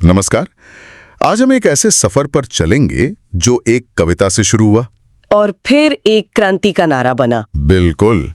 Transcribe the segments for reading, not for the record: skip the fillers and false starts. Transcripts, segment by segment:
नमस्कार। आज हम एक ऐसे सफर पर चलेंगे जो एक कविता से शुरू हुआ और फिर एक क्रांति का नारा बना। बिल्कुल,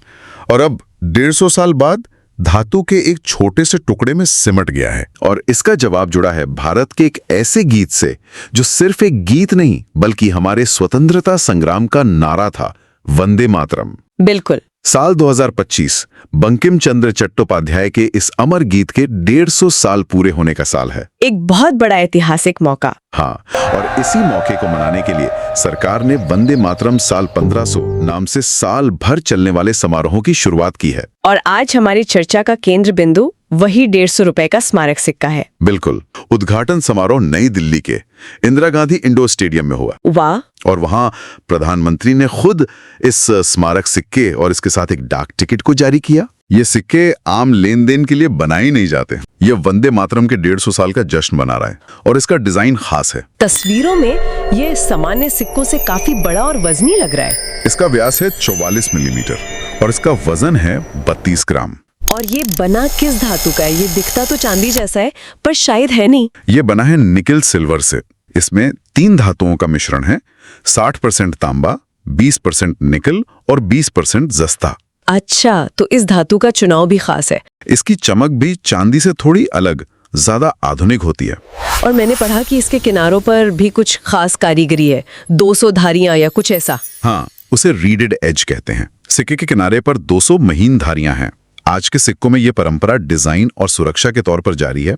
और अब 150 साल बाद धातु के एक छोटे से टुकड़े में सिमट गया है। और इसका जवाब जुड़ा है भारत के एक ऐसे गीत से जो सिर्फ एक गीत नहीं बल्कि हमारे स्वतंत्रता संग्राम का नारा था, वंदे मातरम। बिल्कुल। साल 2025 बंकिम चंद्र चट्टोपाध्याय के इस अमर गीत के 150 साल पूरे होने का साल है। एक बहुत बड़ा ऐतिहासिक मौका। हाँ, और इसी मौके को मनाने के लिए सरकार ने वंदे मातरम साल 1500 नाम से साल भर चलने वाले समारोहों की शुरुआत की है। और आज हमारी चर्चा का केंद्र बिंदु वही 150 रुपए का स्मारक सिक्का है। बिल्कुल। उद्घाटन समारोह नई दिल्ली के इंदिरा गांधी इंडोर स्टेडियम में हुआ। वाह। और वहां प्रधानमंत्री ने खुद इस स्मारक सिक्के और इसके साथ एक डाक टिकट को जारी किया। ये सिक्के आम लेन देन के लिए बनाए ही नहीं जाते। ये वंदे मातरम के 150 साल का जश्न मना रहा है और इसका डिजाइन खास है। तस्वीरों में ये सामान्य सिक्कों से काफी बड़ा और वजनी लग रहा है। इसका व्यास है 44 मिलीमीटर और इसका वजन है 32 ग्राम। और ये बना किस धातु का है? ये दिखता तो चांदी जैसा है पर शायद है नहीं। ये बना है निकेल सिल्वर से। इसमें 3 धातुओं का मिश्रण है, 60% तांबा, 20% निकल और 20% जस्ता। अच्छा, तो इस धातु का चुनाव भी खास है। इसकी चमक भी चांदी से थोड़ी अलग, ज्यादा आधुनिक होती है। और मैंने पढ़ा कि इसके किनारों पर भी कुछ खास कारीगरी है, 200 धारियां या कुछ ऐसा। हाँ, उसे रीडेड एज कहते हैं। सिक्के के किनारे पर 200 महीन धारियां हैं। आज के सिक्कों में ये परंपरा डिजाइन और सुरक्षा के तौर पर जारी है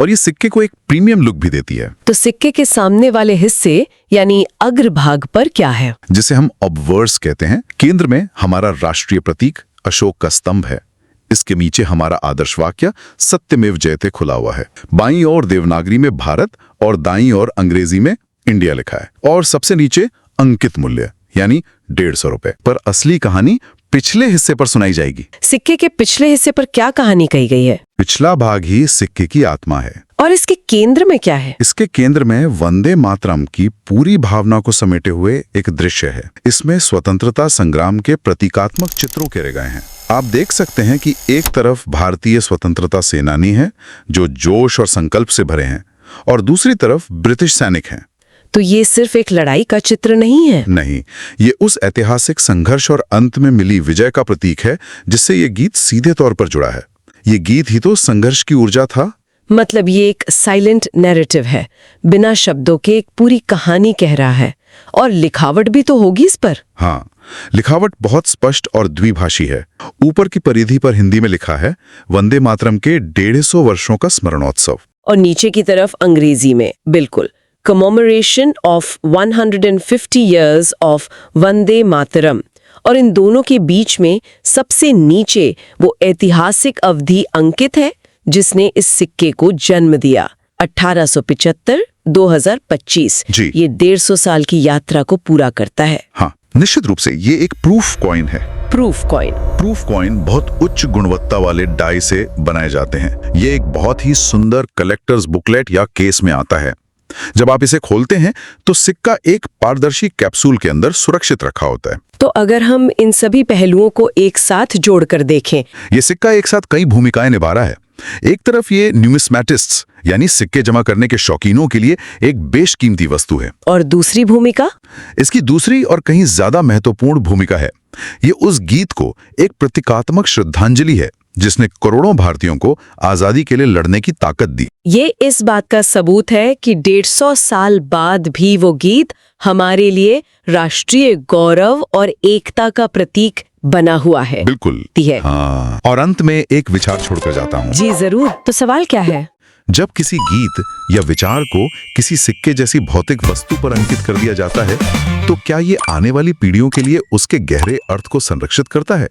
और ये सिक्के को एक प्रीमियम लुक भी देती है। तो सिक्के के सामने वाले हिस्से यानी अग्रभाग पर क्या है? जिसे हम ऑब्वर्स कहते हैं। केंद्र में हमारा राष्ट्रीय प्रतीक अशोक का स्तंभ है। इसके नीचे हमारा आदर्श वाक्य सत्यमेव जयते खुला हुआ है। बाईं ओर देवनागरी में भारत और दाईं ओर अंग्रेजी में इंडिया लिखा है। और सबसे नीचे अंकित मूल्य यानी 150 रुपए। पर असली कहानी पिछले हिस्से पर सुनाई जाएगी। सिक्के के पिछले हिस्से पर क्या कहानी कही गई है? पिछला भाग ही सिक्के की आत्मा है। और इसके केंद्र में क्या है? इसके केंद्र में वंदे मातरम की पूरी भावना को समेटे हुए एक दृश्य है। इसमें स्वतंत्रता संग्राम के प्रतीकात्मक चित्र उकेरे गए हैं। आप देख सकते हैं कि एक तरफ भारतीय स्वतंत्रता सेनानी है जो जोश और संकल्प से भरे हैं और दूसरी तरफ ब्रिटिश सैनिक हैं। तो ये सिर्फ एक लड़ाई का चित्र नहीं है। नहीं, ये उस ऐतिहासिक संघर्ष और अंत में मिली विजय का प्रतीक है जिससे ये गीत सीधे तौर पर जुड़ा है। ये गीत ही तो संघर्ष की ऊर्जा था। मतलब ये एक साइलेंट नैरेटिव है, बिना शब्दों के एक पूरी कहानी कह रहा है। और लिखावट भी तो होगी इस पर। हाँ, लिखावट बहुत स्पष्ट और द्विभाषी है। ऊपर की परिधि पर हिंदी में लिखा है वंदे मातरम के 150 वर्षों का स्मरणोत्सव। और नीचे की तरफ अंग्रेजी में बिल्कुल commemoration of 150 years of Vande Mataram. और इन दोनों के बीच में सबसे नीचे वो ऐतिहासिक अवधि अंकित है जिसने इस सिक्के को जन्म दिया, 1875-2025। जी। ये 150 साल की यात्रा को पूरा करता है। हाँ, निश्चित रूप से ये एक प्रूफ कॉइन है। Proof coin. प्रूफ कॉइन बहुत उच्च गुणवत्ता वाले डाई से बनाए जाते हैं। ये एक बहुत ही सुंदर कलेक्टर्स बुकलेट या केस में आता है। जब आप इसे खोलते हैं तो सिक्का एक पारदर्शी कैप्सूल के अंदर सुरक्षित रखा होता है। तो अगर हम इन सभी पहलुओं को एक साथ जोड़कर देखें, ये सिक्का एक साथ कई भूमिकाएं निभा रहा है। एक तरफ ये न्यूमिस्मैटिस्ट्स यानी सिक्के जमा करने के शौकीनों के लिए एक बेशकीमती वस्तु है। और दूसरी भूमिका? इसकी दूसरी और कहीं ज्यादा महत्वपूर्ण भूमिका है। ये उस गीत को एक प्रतीकात्मक श्रद्धांजलि है जिसने करोड़ों भारतीयों को आजादी के लिए लड़ने की ताकत दी। ये इस बात का सबूत है कि 150 साल बाद भी वो गीत हमारे लिए राष्ट्रीय गौरव और एकता का प्रतीक बना हुआ है। बिल्कुल है। हाँ। और अंत में एक विचार छोड़कर जाता हूँ। जी जरूर। तो सवाल क्या है? जब किसी गीत या विचार को किसी सिक्के जैसी भौतिक वस्तु पर अंकित कर दिया जाता है तो क्या ये आने वाली पीढ़ियों के लिए उसके गहरे अर्थ को संरक्षित करता है?